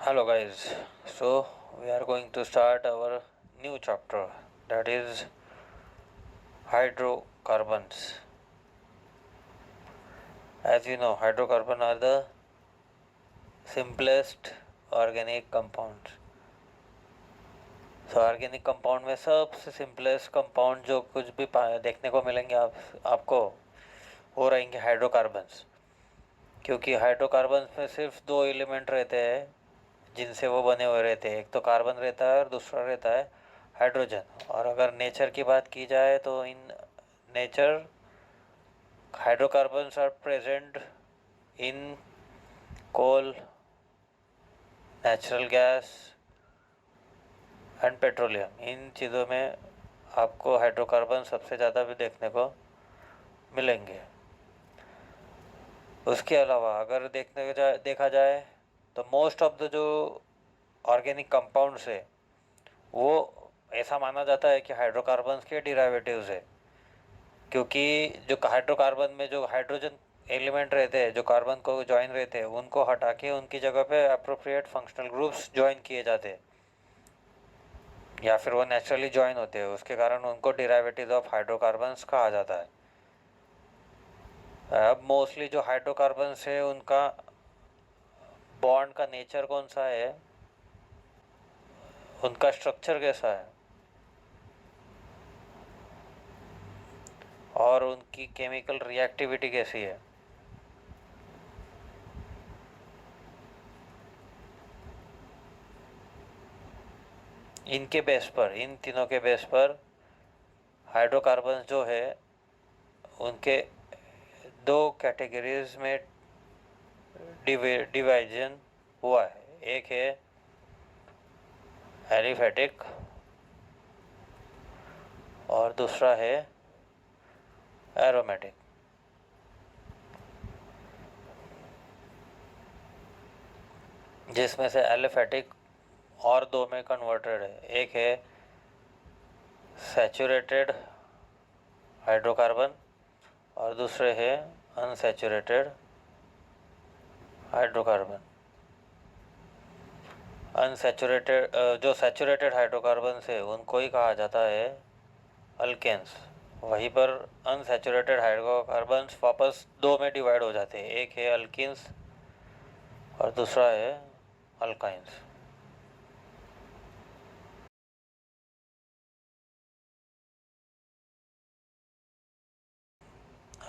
Hello guys, so we are going to start our new chapter, that is hydrocarbons. As you know, hydrocarbons are the simplest organic compounds. Organic compound में सबसे simplest compound जो कुछ भी देखने को मिलेंगे आपको वो रहेंगे हाइड्रोकार्बन्स। क्योंकि हाइड्रोकार्बन्स में सिर्फ दो एलिमेंट रहते हैं जिनसे वो बने हुए रहते हैं, एक तो कार्बन रहता है और दूसरा रहता है हाइड्रोजन। और अगर नेचर की बात की जाए तो in nature hydrocarbons are present in coal, natural gas and petroleum. इन चीज़ों में आपको हाइड्रोकार्बन सबसे ज़्यादा भी देखने को मिलेंगे। उसके अलावा अगर देखा जाए तो मोस्ट ऑफ द जो ऑर्गेनिक कंपाउंड्स है वो ऐसा माना जाता है कि हाइड्रोकार्बन्स के डिराइवेटिव्स है। क्योंकि जो हाइड्रोकार्बन में जो हाइड्रोजन एलिमेंट रहते हैं, जो कार्बन को ज्वाइन रहते हैं, उनको हटा के उनकी जगह पे अप्रोप्रिएट फंक्शनल ग्रुप्स ज्वाइन किए जाते हैं या फिर वो नेचुरली ज्वाइन होते हैं। उसके कारण उनको डिराइवेटिव्स ऑफ हाइड्रोकार्बन्स कहा जाता है। अब मोस्टली जो हाइड्रोकार्बन्स है उनका बॉन्ड का नेचर कौन सा है, उनका स्ट्रक्चर कैसा है और उनकी केमिकल रिएक्टिविटी कैसी है, इनके बेस पर, इन तीनों के बेस पर हाइड्रोकार्बन्स जो है उनके दो कैटेगरीज में डिवाइजन हुआ है। एक है एलिफेटिक और दूसरा है एरोमेटिक। जिसमें से एलिफेटिक और दो में कन्वर्टेड है। एक है सैचुरेटेड हाइड्रोकार्बन और दूसरे है अनसैचुरेटेड हाइड्रोकार्बन। अनसैचुरेटेड जो सैचुरेटेड हाइड्रोकार्बन है उनको ही कहा जाता है अल्केन्स। वहीं पर अनसैचुरेटेड हाइड्रोकार्बन्स वापस दो में डिवाइड हो जाते हैं, एक है अल्किन्स और दूसरा है अल्काइंस।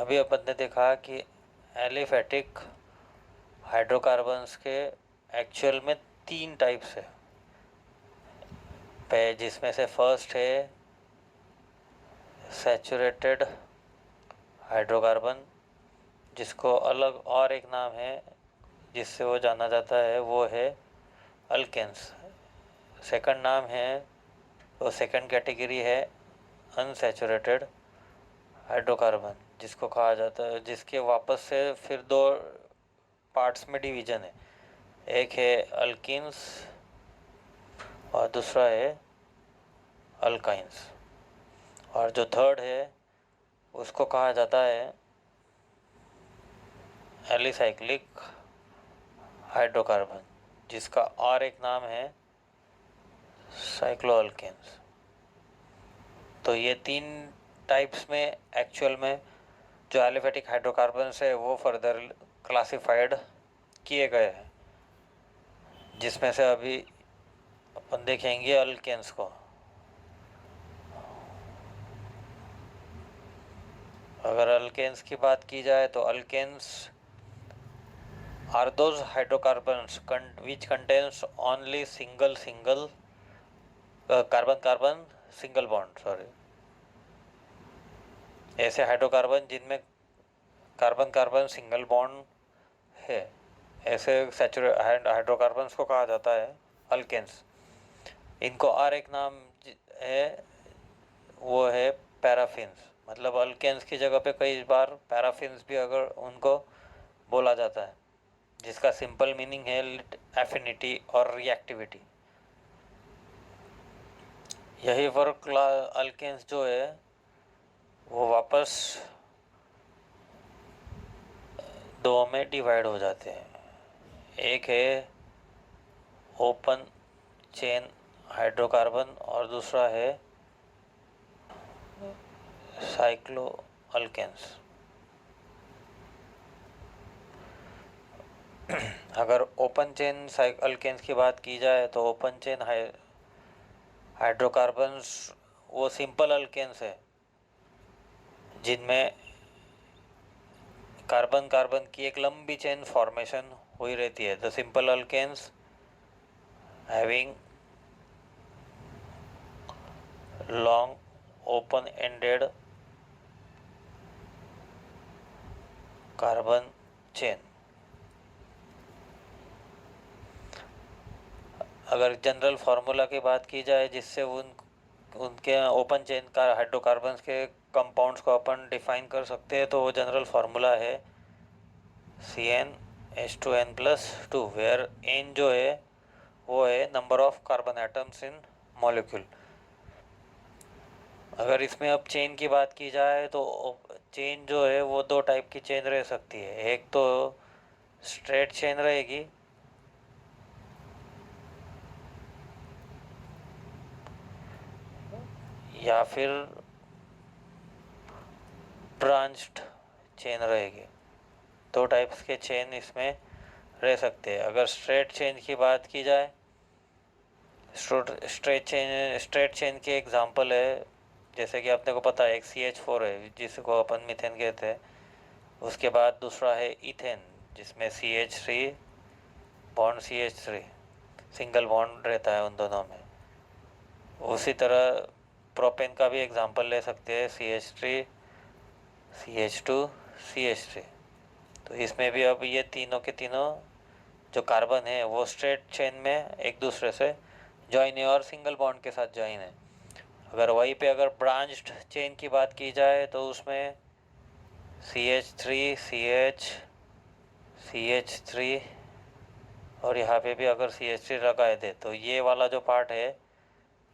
अभी अपन ने देखा कि एलिफेटिक हाइड्रोकार्बन्स के एक्चुअल में तीन टाइप्स है, जिसमें से फर्स्ट है सैचुरेटेड हाइड्रोकार्बन, जिसको अलग और एक नाम है जिससे वो जाना जाता है, वो है अल्केन्स। सेकंड नाम है, वो सेकंड कैटेगरी है अनसैचुरेटेड हाइड्रोकार्बन, जिसको कहा जाता है, जिसके वापस से फिर दो पार्ट्स में डिवीजन है, एक है अल्किन्स और दूसरा है अल्काइंस। और जो थर्ड है उसको कहा जाता है एलिसाइक्लिक हाइड्रोकार्बन, जिसका और एक नाम है साइक्लोअल्केन्स। तो ये तीन टाइप्स में एक्चुअल में जो एलिफेटिक हाइड्रोकार्बन्स है वो फर्दर क्लासिफाइड किए गए हैं, जिसमें से अभी अपन देखेंगे अल्केन्स को। अगर अल्केन्स की बात की जाए तो alkanes are those hydrocarbons which contains only single carbon single bond, sorry, ऐसे हाइड्रोकार्बन जिनमें कार्बन कार्बन सिंगल बॉन्ड है, ऐसे हाइड्रोकार्बन्स को कहा जाता है अल्केन्स। इनको और एक नाम है, वो है पैराफिन्स। मतलब अल्केन्स की जगह पे कई बार पैराफिन्स भी अगर उनको बोला जाता है, जिसका सिंपल मीनिंग है एफिनिटी और रिएक्टिविटी। यही वर्क अल्केन्स जो है वो वापस दो में डिवाइड हो जाते हैं। एक है ओपन चेन हाइड्रोकार्बन और दूसरा है साइक्लो अल्केन्स। अगर ओपन चेन अल्केन्स की बात की जाए तो ओपन चेन हाइड्रोकार्बन्स वो सिंपल अल्केन्स है जिनमें कार्बन कार्बन की एक लंबी चेन फॉर्मेशन हुई रहती है। The simple alkanes having long open ended carbon chain. अगर जनरल फार्मूला की बात की जाए जिससे उनके ओपन चेन का हाइड्रोकार्बन्स के कंपाउंड्स को अपन डिफाइन कर सकते हैं तो वो जनरल फार्मूला है CnH2n+2 वेयर n जो है वो है number of carbon atoms in molecule. अगर इसमें अब चेन की बात की जाए तो चेन जो है वो दो टाइप की चेन रह सकती है। एक तो स्ट्रेट चेन रहेगी या फिर ब्रांच्ड चेन रहेगी। दो टाइप्स के चेन इसमें रह सकते हैं। अगर स्ट्रेट चेन की बात की जाए, स्ट्रेट चेन के एग्जांपल है जैसे कि अपने को पता है एक CH4 है जिसको अपन मीथेन कहते हैं। उसके बाद दूसरा है इथेन जिसमें CH3 bond CH3 single bond रहता है उन दोनों में। उसी तरह प्रोपेन का भी एग्जांपल ले सकते हैं CH3 CH2 CH3। तो इसमें भी अब ये तीनों के तीनों जो कार्बन है वो स्ट्रेट चेन में एक दूसरे से जॉइन है और सिंगल बॉन्ड के साथ जॉइन है। अगर वहीं पे अगर ब्रांच्ड चेन की बात की जाए तो उसमें CH3 CH3 और यहाँ पे भी अगर CH3 लगाए दे तो ये वाला जो पार्ट है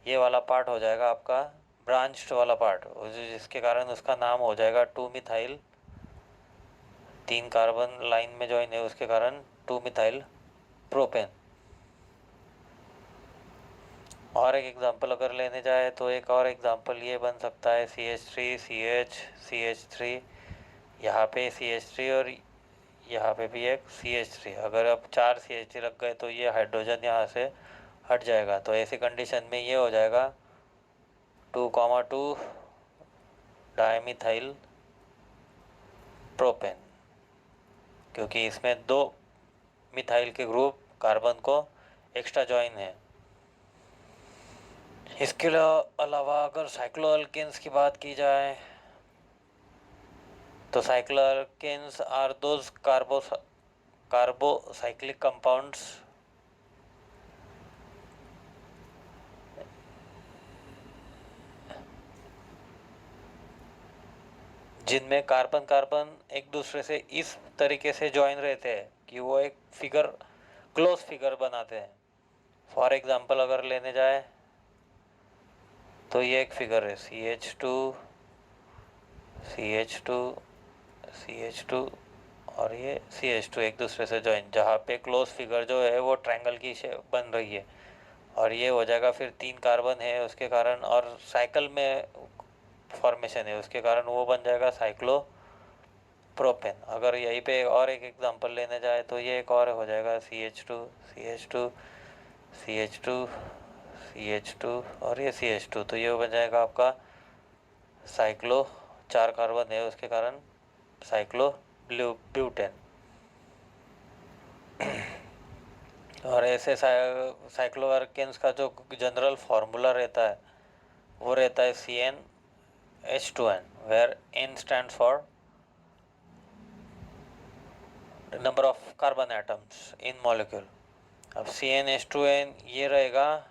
ये वाला पार्ट हो जाएगा आपका ब्रांच्ड वाला पार्ट, जिसके कारण उसका नाम हो जाएगा 2-मिथाइल। 3 कार्बन लाइन में जॉइन है उसके कारण 2-मिथाइल प्रोपेन। और एक एग्जांपल अगर लेने जाए तो एक और एग्जांपल ये बन सकता है CH3 CH3 यहाँ पे CH3 और यहाँ पे भी एक CH3। अगर अब 4 CH3 लग गए तो ये हाइड्रोजन यहाँ से हट जाएगा। तो ऐसी कंडीशन में ये हो जाएगा 2,2 डायमिथाइल प्रोपेन, क्योंकि इसमें 2 मिथाइल के ग्रुप कार्बन को एक्स्ट्रा जॉइन है। इसके अलावा अगर साइक्लोअल्केन्स की बात की जाए तो cycloalkanes are those carbocyclic compounds जिनमें कार्बन कार्बन एक दूसरे से इस तरीके से ज्वाइन रहते हैं कि वो एक फिगर क्लोज फिगर बनाते हैं। फॉर एग्जांपल अगर लेने जाए तो ये एक फिगर है CH2 CH2 CH2 और ये CH2 एक दूसरे से ज्वाइन, जहाँ पे क्लोज फिगर जो है वो ट्रायंगल की शेप बन रही है। और ये हो जाएगा फिर 3 कार्बन है उसके कारण और साइकिल में फॉर्मेशन है उसके कारण वो बन जाएगा साइक्लो प्रोपेन। अगर यहीं पे और एक एग्जांपल लेने जाए तो ये एक और हो जाएगा CH2 CH2 CH2 CH2 और ये CH2। तो ये बन जाएगा आपका साइक्लो, 4 कार्बन है उसके कारण साइक्लो ब्यूटेन। और ऐसे साइक्लोअल्केन्स का जो जनरल फार्मूला रहता है वो रहता है CnH2n where n stand for number of carbon atoms in molecule. अब CnH2n ये रहेगा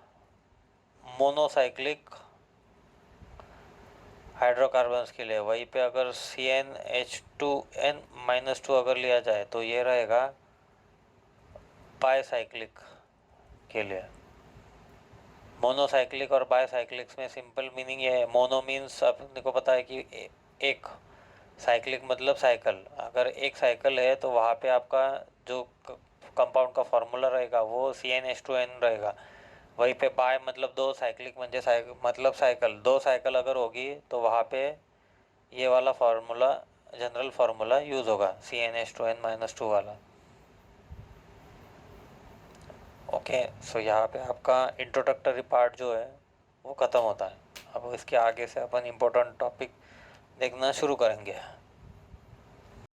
मोनोसाइक्लिक हाइड्रोकार्बन्स के लिए। वहीं पे अगर CnH2n-2 अगर लिया जाए तो ये रहेगा बायसाइक्लिक के लिए। मोनोसाइक्लिक और बायसाइक्लिक्स में सिंपल मीनिंग ये है, मोनो मीन्स अपने को पता है कि एक, साइक्लिक मतलब साइकिल। अगर एक साइकिल है तो वहाँ पे आपका जो कंपाउंड का फॉर्मूला रहेगा वो CnH2n रहेगा। वहीं पे बाय मतलब दो साइक्लिक म्हणजे मतलब साइकिल, दो साइकिल अगर होगी तो वहाँ पे ये वाला फार्मूला, जनरल फार्मूला यूज़ होगा, CnH2n-2 वाला। ओके, सो यहाँ पे आपका इंट्रोडक्टरी पार्ट जो है वो ख़त्म होता है। अब इसके आगे से अपन इम्पोर्टेंट टॉपिक देखना शुरू करेंगे।